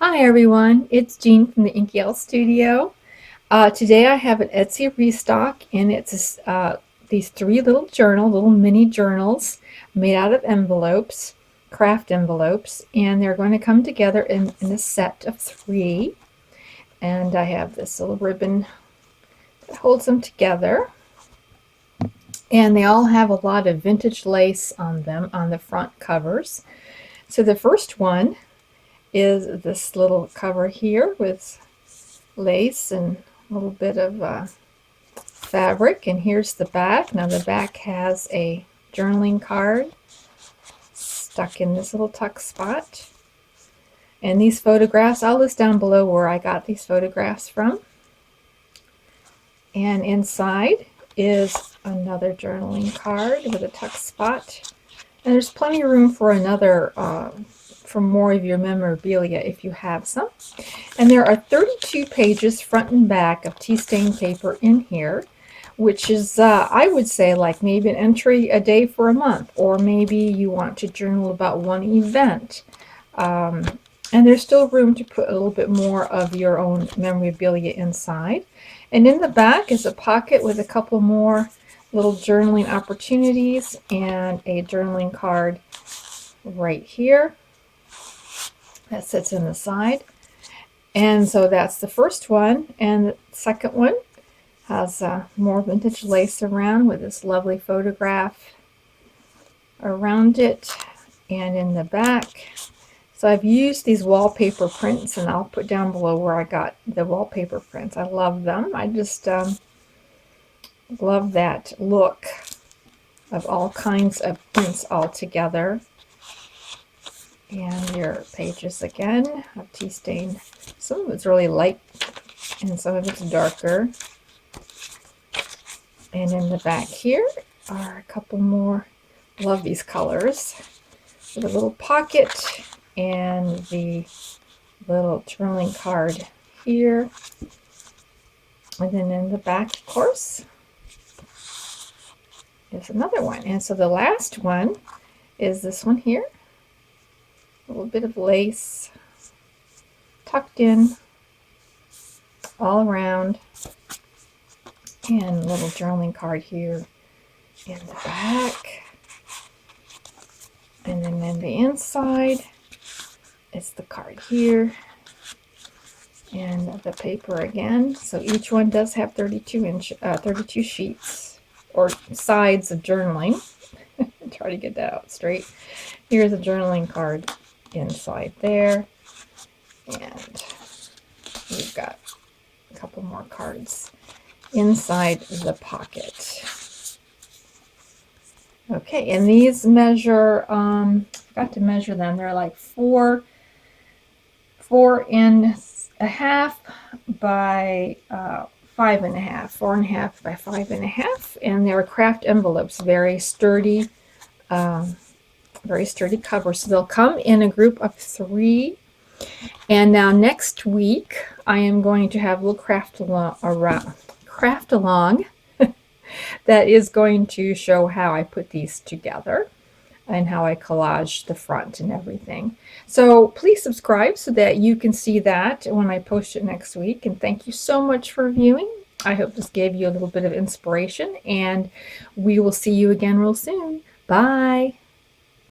Hi everyone, it's Jean from the Inky Owl Studio. Today I have an Etsy restock, and it's these three little mini journals made out of envelopes, craft envelopes, and they're going to come together in a set of three. And I have this little ribbon that holds them together. And they all have a lot of vintage lace on them on the front covers. So the first one is this little cover here with lace and a little bit of fabric, and here's the back. Now the back has a journaling card stuck in this little tuck spot, and these photographs, I'll list down below where I got these photographs from. And inside is another journaling card with a tuck spot, and there's plenty of room for another for more of your memorabilia if you have some. And there are 32 pages front and back of tea stain paper in here, which is I would say like maybe an entry a day for a month, or maybe you want to journal about one event. And there's still room to put a little bit more of your own memorabilia inside. And in the back is a pocket with a couple more little journaling opportunities and a journaling card right here that sits in the side. And so that's the first one. And the second one has more vintage lace around with this lovely photograph around it. And in the back, so I've used these wallpaper prints, and I'll put down below where I got the wallpaper prints. I love them. I just love that look of all kinds of prints all together. And your pages again of tea stain. Some of it's really light and some of it's darker. And in the back here are a couple more. Love these colors. With a little pocket and the little journaling card here. And then in the back, of course, is another one. And so the last one is this one here. A little bit of lace tucked in all around, and a little journaling card here in the back. And then in the inside, it's the card here and the paper again. So each one does have 32 sheets or sides of journaling. Try to get that out straight. Here's a journaling card inside there, and we've got a couple more cards inside the pocket. Okay, and these measure, I forgot to measure them, they're like 4.5 by 5.5, 4.5 by 5.5, and they're craft envelopes, very sturdy cover. So they'll come in a group of 3. And now next week I am going to have a little craft along that is going to show how I put these together and how I collage the front and everything. So please subscribe so that you can see that when I post it next week. And thank you so much for viewing. I hope this gave you a little bit of inspiration, and we will see you again real soon. Bye.